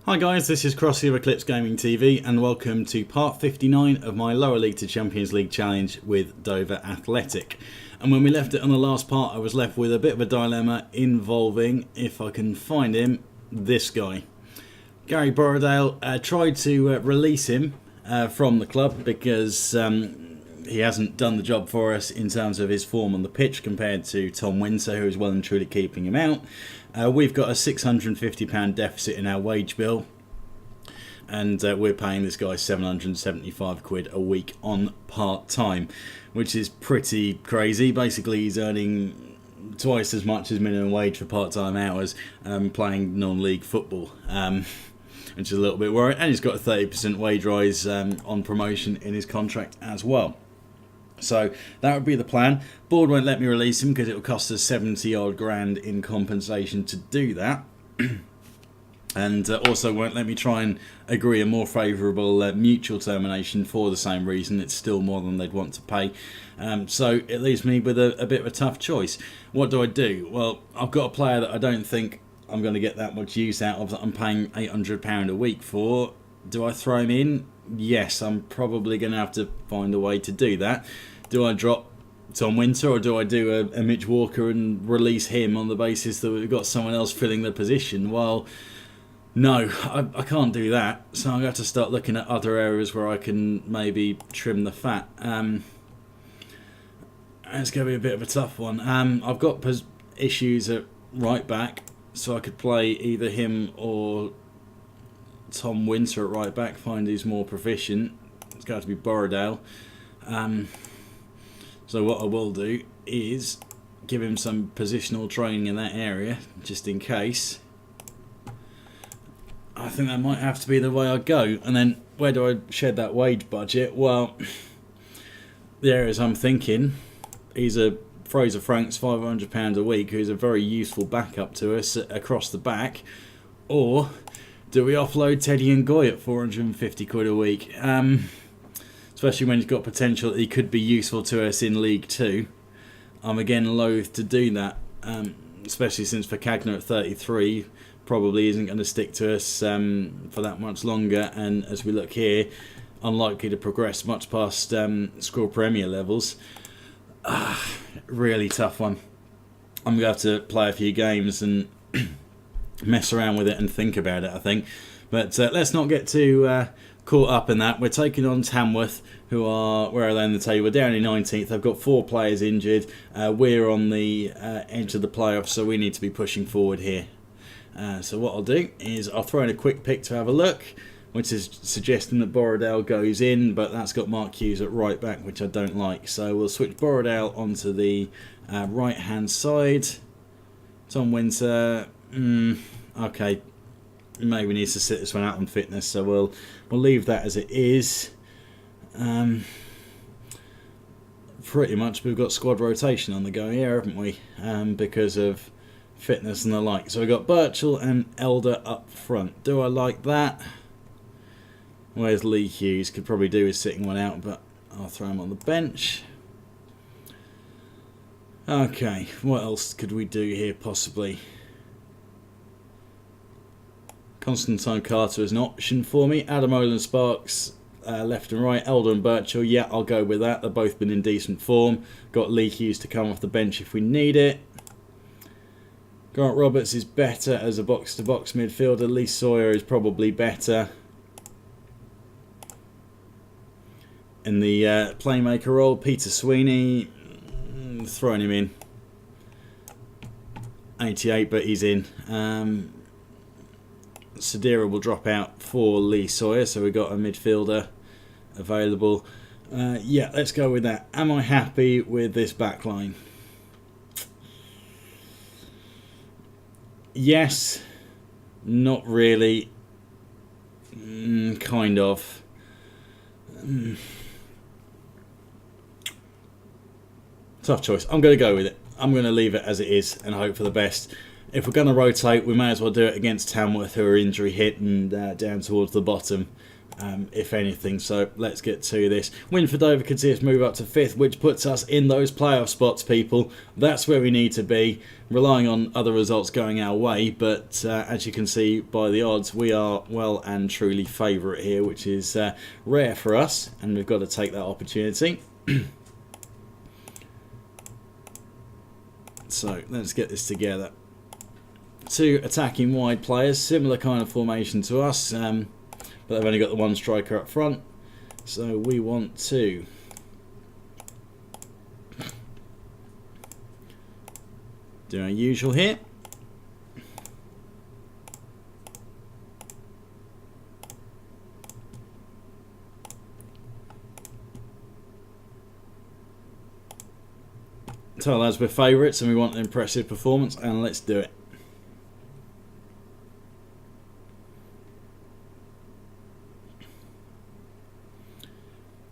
Hi guys, this is Crossy of Eclipse Gaming TV and welcome to part 59 of my Lower League to Champions League challenge with Dover Athletic. And when we left it on the last part, I was left with a bit of a dilemma involving, if I can find him, this guy. Gary Borrowdale tried to release him from the club because he hasn't done the job for us in terms of his form on the pitch compared to Tom Winter, who is well and truly keeping him out. We've got a £650 deficit in our wage bill, and we're paying this guy £775 a week on part-time, which is pretty crazy. Basically, he's earning twice as much as minimum wage for part-time hours playing non-league football, which is a little bit worrying. And he's got a 30% wage rise on promotion in his contract as well. So that would be the plan. Board won't let me release him because it will cost us 70 odd grand in compensation to do that. And also won't let me try and agree a more favourable mutual termination for the same reason. It's still more than they'd want to pay. So it leaves me with a bit of a tough choice. What do I do? Well, I've got a player that I don't think I'm going to get that much use out of, that I'm paying £800 a week for. Do I throw him in? Yes, I'm probably going to have to find a way to do that. Do I drop Tom Winter, or do I do a Mitch Walker and release him on the basis that we've got someone else filling the position? Well, no, I can't do that. So I'm going to have to start looking at other areas where I can maybe trim the fat. It's going to be a bit of a tough one. I've got issues at right back, so I could play either him or Tom Winter at right back, find who's more proficient. It's going to be Borrowdale. So what I will do is give him some positional training in that area, just in case. I think that might have to be the way I go. And then where do I shed that wage budget? Well, the areas I'm thinking, he's a Fraser Franks £500 a week, who's a very useful backup to us across the back. Or do we offload Teddy and Goy at £450 a week? Especially when he's got potential that he could be useful to us in League 2. I'm again loath to do that, especially since Vercagna at 33 probably isn't going to stick to us for that much longer, and as we look here, unlikely to progress much past Squirrel Premier levels. Really tough one. I'm going to have to play a few games and mess around with it and think about it, I think. But let's not get too caught up in that. We're taking on Tamworth, who are, where are they in the table? We're down in 19th. They've got 4 players injured. We're on the edge of the playoffs, so we need to be pushing forward here. So what I'll do is I'll throw in a quick pick to have a look, which is suggesting that Borrowdale goes in, but that's got Mark Hughes at right back, which I don't like. So we'll switch Borrowdale onto the right hand side. Tom Winter, okay, maybe needs to sit this one out on fitness, so we'll leave that as it is. Pretty much we've got squad rotation on the go here, haven't we? Because of fitness and the like. So we've got Birchall and Elder up front. Do I like that? Where's Lee Hughes? Could probably do with sitting one out, but I'll throw him on the bench. Okay, what else could we do here possibly? Constantine Carter is an option for me. Adamola and Sparks left and right. Elder and Birchall, yeah, I'll go with that. They've both been in decent form. Got Lee Hughes to come off the bench if we need it. Grant Roberts is better as a box-to-box midfielder. Lee Sawyer is probably better in the playmaker role. Peter Sweeney, throwing him in. 88, but he's in. Sadira will drop out for Lee Sawyer, so we've got a midfielder available. Yeah, let's go with that. Am I happy with this back line? Yes, not really, kind of. Tough choice. I'm going to go with it. I'm going to leave it as it is and hope for the best. If we're going to rotate, we may as well do it against Tamworth, who are injury hit and down towards the bottom. if anything. So let's get to this. Win for Dover could see us move up to 5th, which puts us in those playoff spots, people. That's where we need to be, relying on other results going our way. But as you can see by the odds, we are well and truly favourite here, which is rare for us, and we've got to take that opportunity. So let's get this together. 2 attacking wide players, similar kind of formation to us. But they've only got the 1 striker up front, so we want to do our usual here. Tell us we're favourites and we want an impressive performance, and let's do it.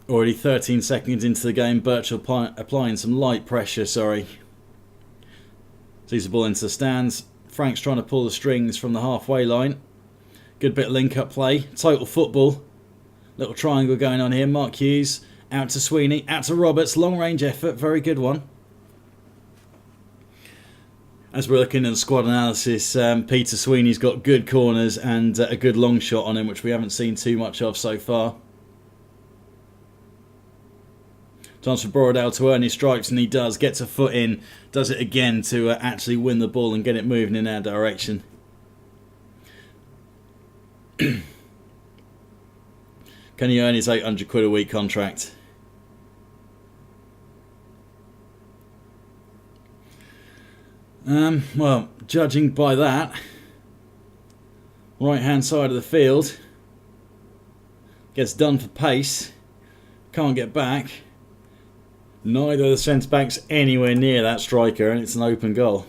Already 13 seconds into the game, Birchall applying some light pressure, Sees the ball into the stands. Frank's trying to pull the strings from the halfway line. Good bit of link-up play. Total football. Little triangle going on here. Mark Hughes out to Sweeney, out to Roberts. Long-range effort, very good one. As we're looking at the squad analysis, Peter Sweeney's got good corners and a good long shot on him, which we haven't seen too much of so far. Chance for Borrowdale to earn his stripes, and he does. Gets a foot in, does it again to actually win the ball and get it moving in our direction. Can he earn his £800 a week contract? Well, judging by that, right hand side of the field, gets done for pace, can't get back. Neither of the centre backs anywhere near that striker, and it's an open goal.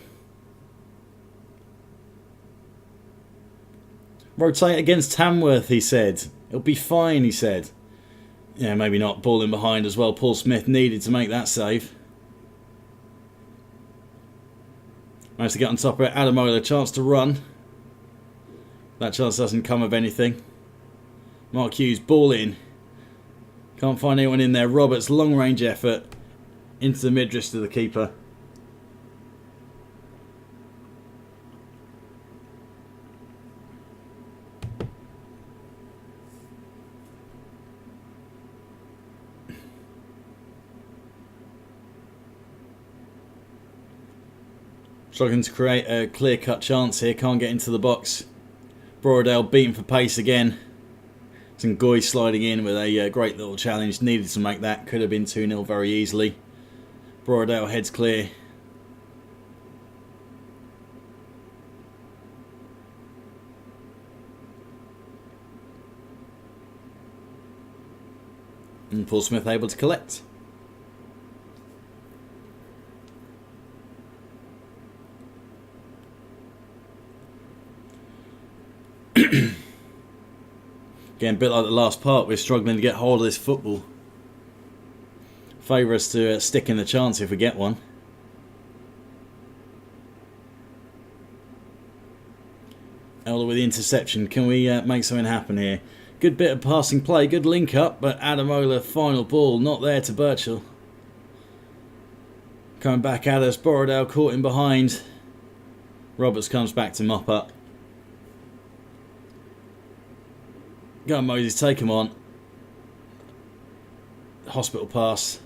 Rotate against Tamworth, he said. It'll be fine, he said. Yeah, maybe not. Ball in behind as well. Paul Smith needed to make that save. Managed to get on top of it. Adamola, chance to run. That chance doesn't come of anything. Mark Hughes, ball in. Can't find anyone in there. Roberts, long range effort. Into the mid-wrist of the keeper. Struggling to create a clear-cut chance here. Can't get into the box. Borrowdale beaten for pace again. Ngoy sliding in with a great little challenge. Needed to make that. Could have been 2-0 very easily. Borrowdale heads clear. And Paul Smith able to collect. Again, a bit like the last part, we're struggling to get hold of this football. Favour us to stick in the chance if we get one. Elder with the interception. Can we make something happen here? Good bit of passing play, good link up, but Adamola, final ball, not there to Birchall. Coming back at us, Borrowdale caught in behind. Roberts comes back to mop up. Go on, Moses, take him on. Hospital pass.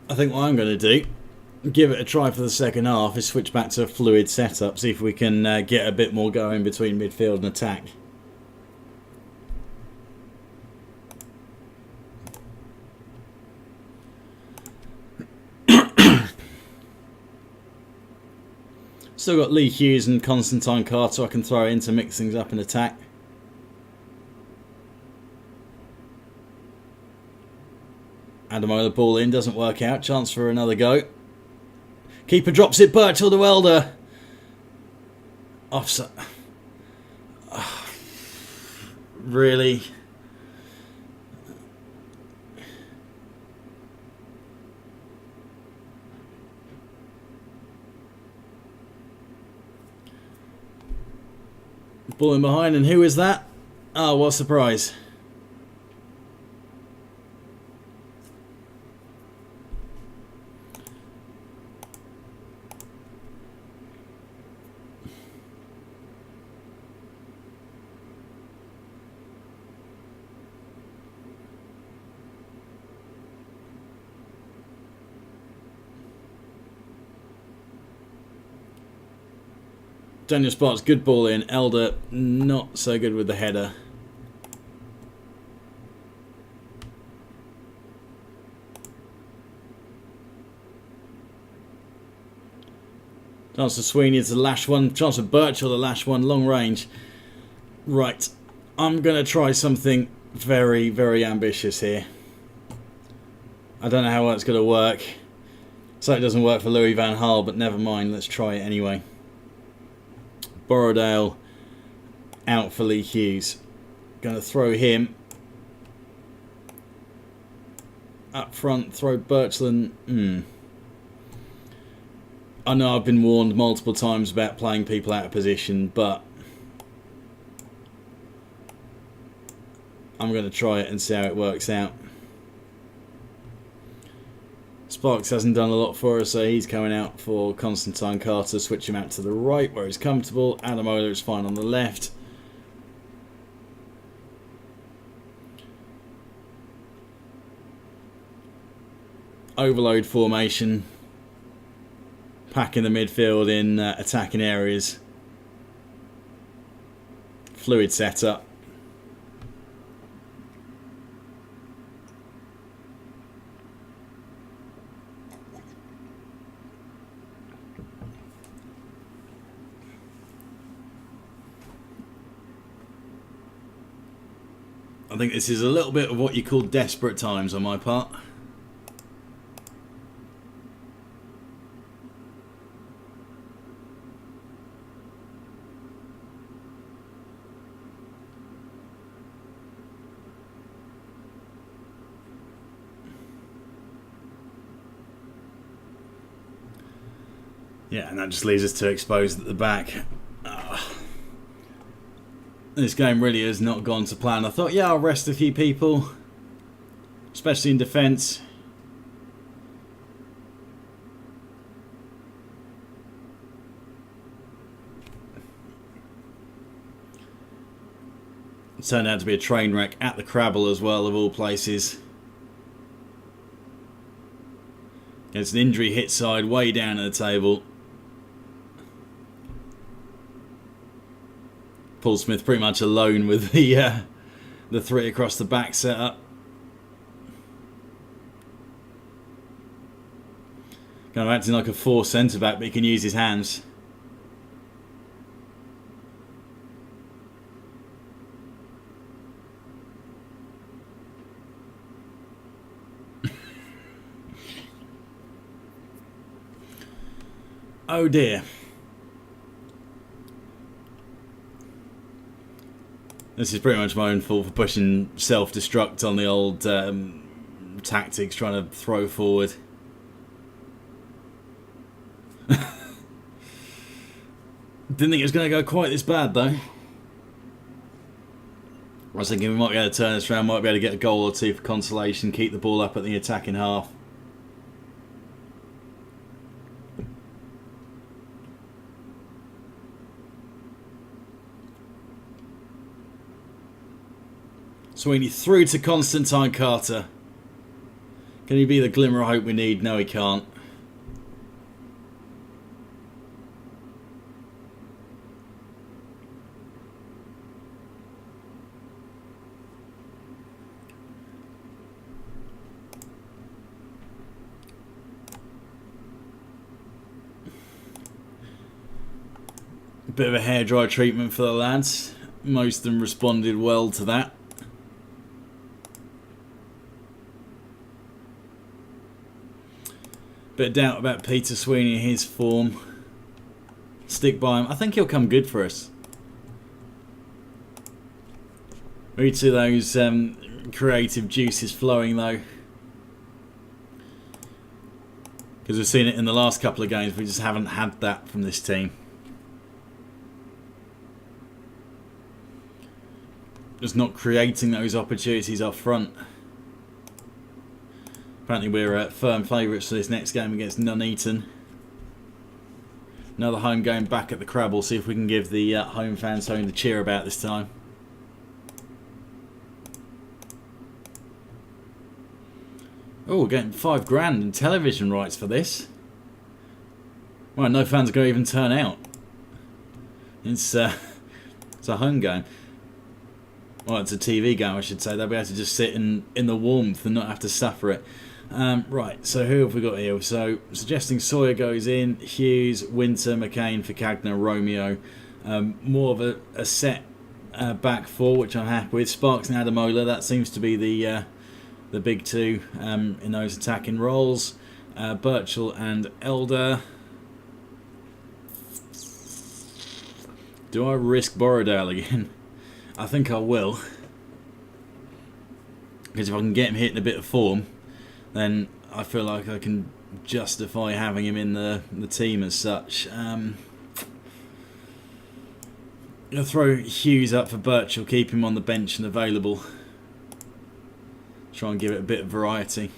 I think what I'm going to do, give it a try for the second half, is switch back to a fluid setup, see if we can get a bit more going between midfield and attack. Still got Lee Hughes and Constantine Carter I can throw in to mix things up in attack. Adamola ball in, doesn't work out. Chance for another go. Keeper drops it. Birchall to Elder. Offside. Oh, really? Ball in behind, and who is that? Oh, what a surprise. Daniel Sparks, good ball in. Elder, not so good with the header. Chance for Sweeney to lash one. Chance for Birchall to lash one. Long range. Right. I'm going to try something very, very ambitious here. I don't know how it's going to work. So it doesn't work for Louis van Gaal, but never mind. Let's try it anyway. Borrowdale out for Lee Hughes. Going to throw him up front. Throw Birchland. I know I've been warned multiple times about playing people out of position, but I'm going to try it and see how it works out. Sparks hasn't done a lot for us, so he's coming out for Constantine Carter. Switch him out to the right where he's comfortable. Adamola is fine on the left. Overload formation. Packing the midfield in attacking areas. Fluid setup. I think this is a little bit of what you call desperate times on my part. Yeah, and that just leaves us to exposed at the back. This game really has not gone to plan. I thought, yeah, I'll rest a few people, especially in defence. It turned out to be a train wreck at the Crabble as well, of all places. It's an injury hit side way down at the table. Paul Smith pretty much alone with the three across the back setup. Kind of acting like a 4 centre back, but he can use his hands. Oh dear. This is pretty much my own fault for pushing self-destruct on the old tactics, trying to throw forward. Didn't think it was going to go quite this bad though. I was thinking we might be able to turn this around, might be able to get a goal or two for consolation, keep the ball up at the attacking half. Sweeney through to Constantine Carter. Can he be the glimmer of hope we need? No, he can't. A bit of a hairdryer treatment for the lads. Most of them responded well to that. Bit of doubt about Peter Sweeney and his form. Stick by him. I think he'll come good for us. We need to those creative juices flowing though. Because we've seen it in the last couple of games, we just haven't had that from this team. Just not creating those opportunities up front. Apparently we're firm favourites for this next game against Nuneaton. Another home game back at the Crab. We'll see if we can give the home fans something to cheer about this time. Oh, we're getting £5,000 in television rights for this. Well, no fans are going to even turn out. It's a home game. Well, it's a TV game, I should say. They'll be able to just sit in the warmth and not have to suffer it. Right, so who have we got here? So, suggesting Sawyer goes in, Hughes, Winter, McCain, Ficagna, Romeo. More of a set back four, which I'm happy with. Sparks and Adamola, that seems to be the big two in those attacking roles. Birchall and Elder. Do I risk Borrowdale again? I think I will. Because if I can get him hitting a bit of form, then I feel like I can justify having him in the team as such. I'll throw Hughes up for Birchall, keep him on the bench and available. Try and give it a bit of variety.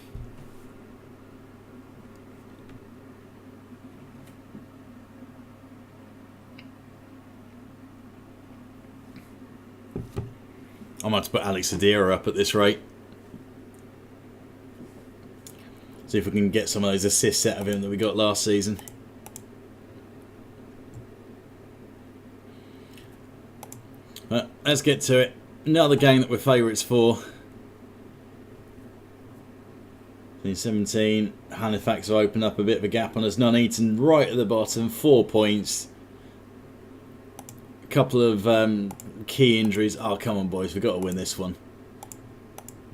I might have to put Alex Adira up at this rate. See if we can get some of those assists out of him that we got last season. But let's get to it. Another game that we're favourites for. 17, Halifax will open up a bit of a gap on us. Nuneaton right at the bottom, 4 points. A couple of key injuries. Oh, come on, boys, we've got to win this one.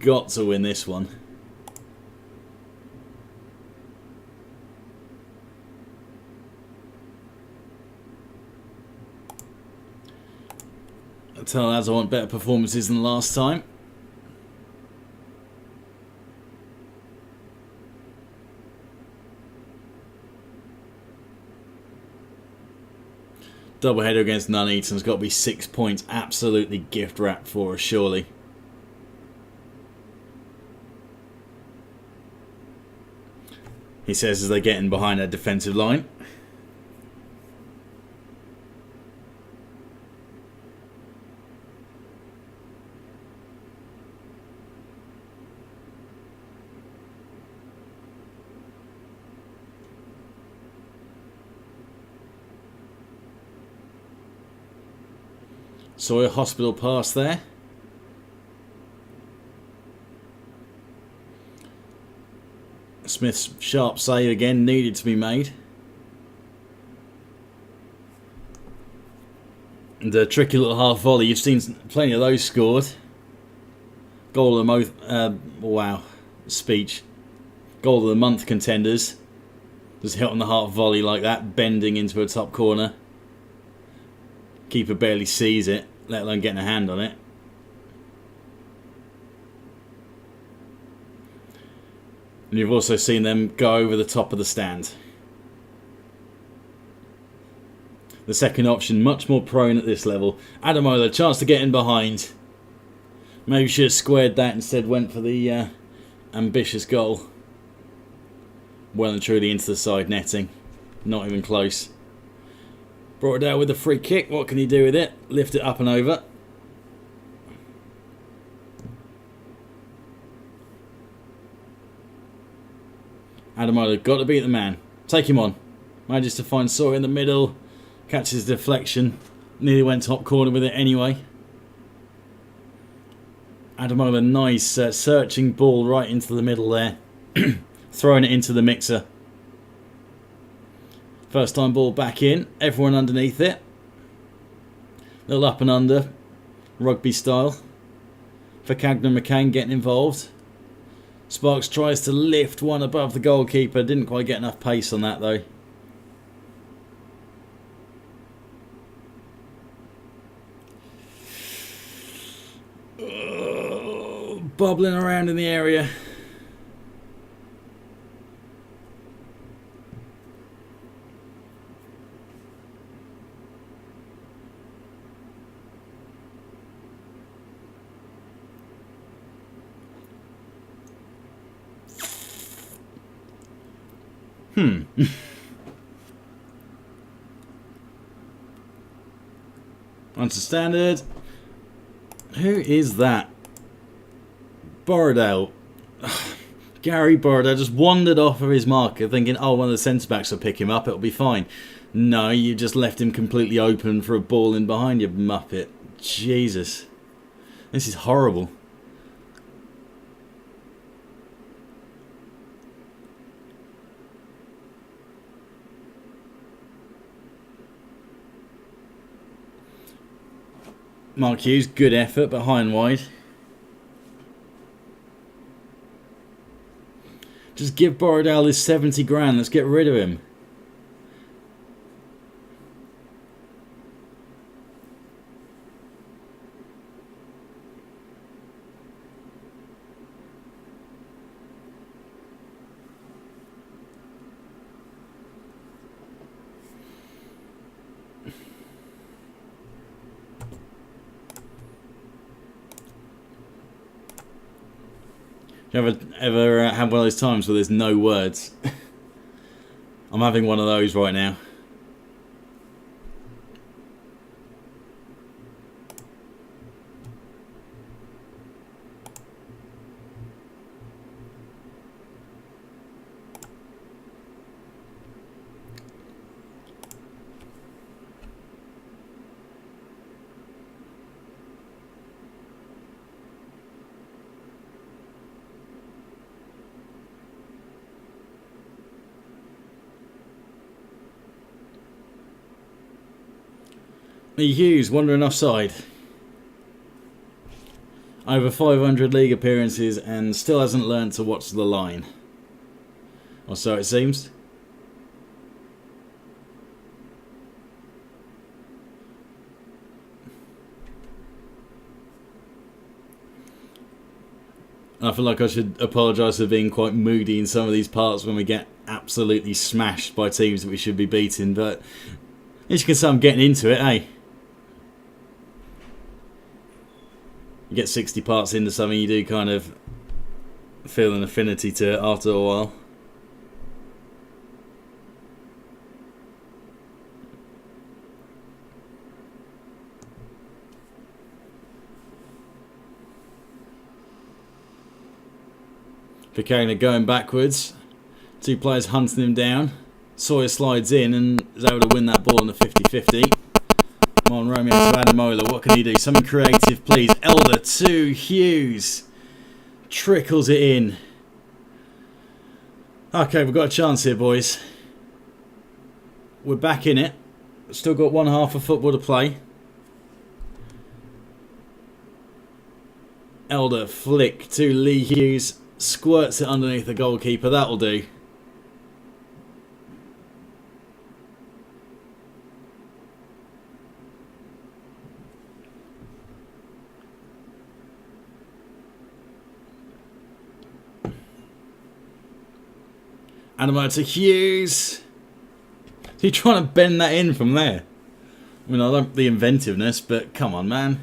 Got to win this one. I tell lads I want better performances than last time. Doubleheader against Nuneaton's got to be 6 points. Absolutely gift wrapped for us, surely. He says as they get in behind our defensive line. Sawyer hospital pass there. Smith's sharp save again needed to be made. And a tricky little half volley. You've seen plenty of those scored. Goal of the month. Wow. Speech. Goal of the month contenders. Just hit on the half volley like that, bending into a top corner. Keeper barely sees it, let alone getting a hand on it. And you've also seen them go over the top of the stand. The second option, much more prone at this level. Adamola, chance to get in behind. Maybe should have squared that, instead went for the ambitious goal. Well and truly into the side netting. Not even close. Brought it down with a free kick. What can he do with it? Lift it up and over. Adamola got to beat the man. Take him on. Manages to find Sawyer in the middle. Catches deflection. Nearly went top corner with it anyway. Adamola, nice searching ball right into the middle there. Throwing it into the mixer. First time ball back in. Everyone underneath it. Little up and under. Rugby style. Ficagna McCain getting involved. Sparks tries to lift one above the goalkeeper. Didn't quite get enough pace on that though. Oh, bubbling around in the area. Onto standard. Who is that? Borrowdale. Gary Borrowdale just wandered off of his marker thinking, oh, one of the centre-backs will pick him up, it'll be fine. No, you just left him completely open for a ball in behind you, muppet. Jesus. This is horrible. Mark Hughes, good effort, but high and wide. Just give Borrowdale his 70 grand, let's get rid of him. You ever had one of those times where there's no words? I'm having one of those right now. Lee Hughes wandering offside. Over 500 league appearances and still hasn't learnt to watch the line. Or so it seems. I feel like I should apologise for being quite moody in some of these parts when we get absolutely smashed by teams that we should be beating, but as you can see, I'm getting into it, eh? You get 60 parts into something, you do kind of feel an affinity to it after a while. Picana going backwards. Two players hunting him down. Sawyer slides in and is able to win that ball in the 50-50. Come on, Romeo to Adamola. What can he do? Something creative, please. Elder to Hughes. Trickles it in. Okay, we've got a chance here, boys. We're back in it. Still got one half of football to play. Elder flick to Lee Hughes. Squirts it underneath the goalkeeper. That'll do. Adamola to Hughes. He's trying to bend that in from there. I mean, I like the inventiveness, but come on, man.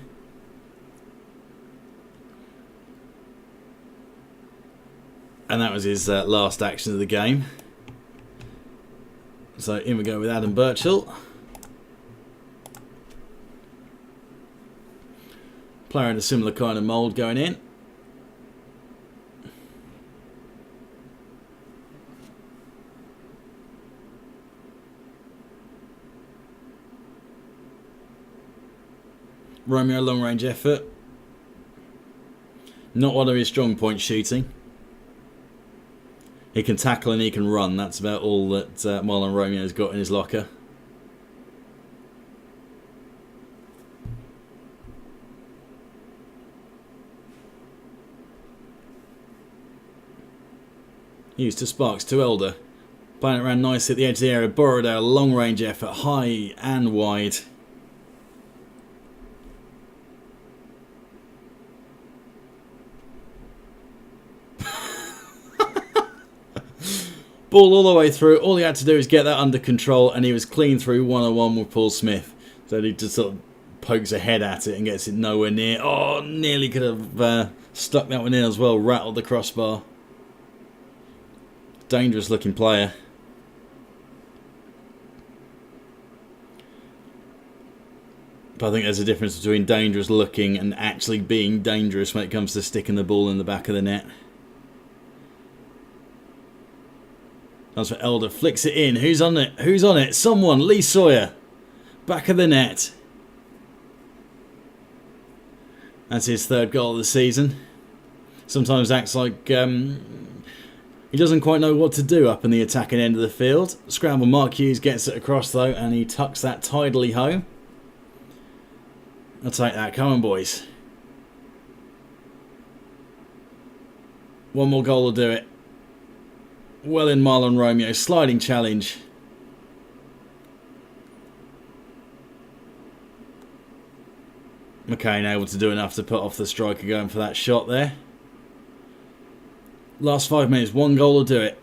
And that was his last action of the game. So in we go with Adam Birchall. Player in a similar kind of mould going in. Romeo long range effort. Not one of his strong points, shooting. He can tackle and he can run. That's about all that Marlon Romeo's got in his locker. Used to Sparks to Elder. Playing it around nicely at the edge of the area. Borrowdale, long range effort, high and wide. Ball all the way through. All he had to do is get that under control, and he was clean through 1-on-1 with Paul Smith. So he just sort of pokes a head at it and gets it nowhere near. Oh, nearly could have stuck that one in as well. Rattled the crossbar. Dangerous looking player. But I think there's a difference between dangerous looking and actually being dangerous when it comes to sticking the ball in the back of the net. That's what Elder flicks it in. Who's on it? Who's on it? Someone. Lee Sawyer. Back of the net. That's his third goal of the season. Sometimes acts like he doesn't quite know what to do up in the attacking end of the field. Scramble. Mark Hughes gets it across though, and he tucks that tidily home. I'll take that. Come on, boys. One more goal will do it. Well in Marlon Romeo. Sliding challenge. McCain able to do enough to put off the striker going for that shot there. Last 5 minutes. One goal will do it.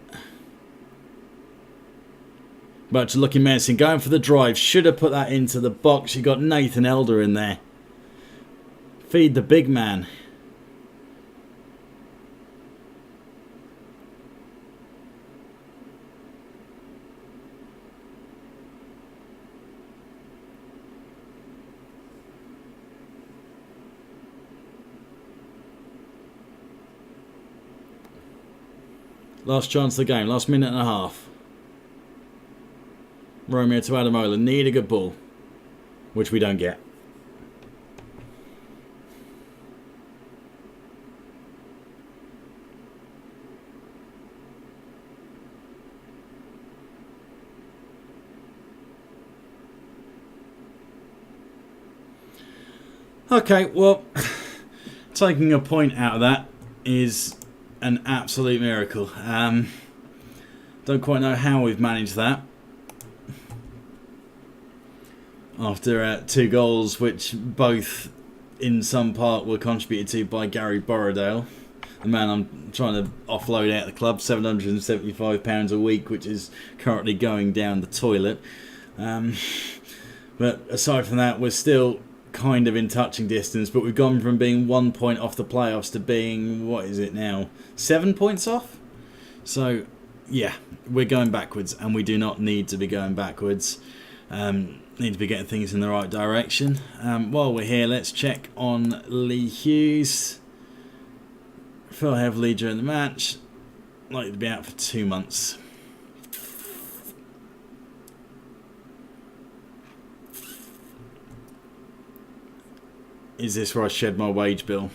But looking menacing. Going for the drive. Should have put that into the box. You got Nathan Elder in there. Feed the big man. Last chance of the game. Last minute and a half. Romeo to Adamola. Need a good ball. Which we don't get. Okay, well, taking a point out of that is an absolute miracle. Don't quite know how we've managed that. After 2 goals, which both in some part were contributed to by Gary Borrowdale, the man I'm trying to offload out of the club, £775 a week, which is currently going down the toilet. But aside from that, we're still kind of in touching distance, but we've gone from being 1 point off the playoffs to being, what is it now, 7 points off? So yeah, we're going backwards, and we do not need to be going backwards. Need to be getting things in the right direction. While we're here, let's check on Lee Hughes. Fell heavily during the match, likely to be out for 2 months. Is this where I shed my wage bill?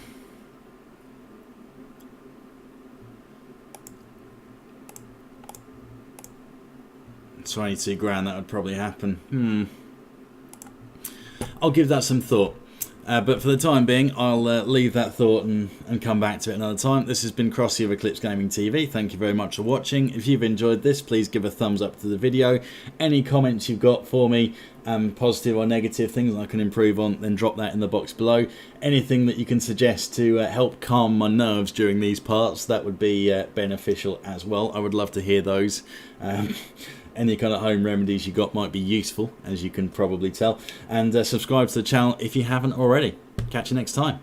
£22,000, that would probably happen. I'll give that some thought. But for the time being, I'll leave that thought and come back to it another time. This has been Crossy of Eclipse Gaming TV. Thank you very much for watching. If you've enjoyed this, please give a thumbs up to the video. Any comments you've got for me, positive or negative, things I can improve on, then drop that in the box below. Anything that you can suggest to help calm my nerves during these parts, that would be beneficial as well. I would love to hear those. Any kind of home remedies you got might be useful, as you can probably tell. And subscribe to the channel if you haven't already. Catch you next time.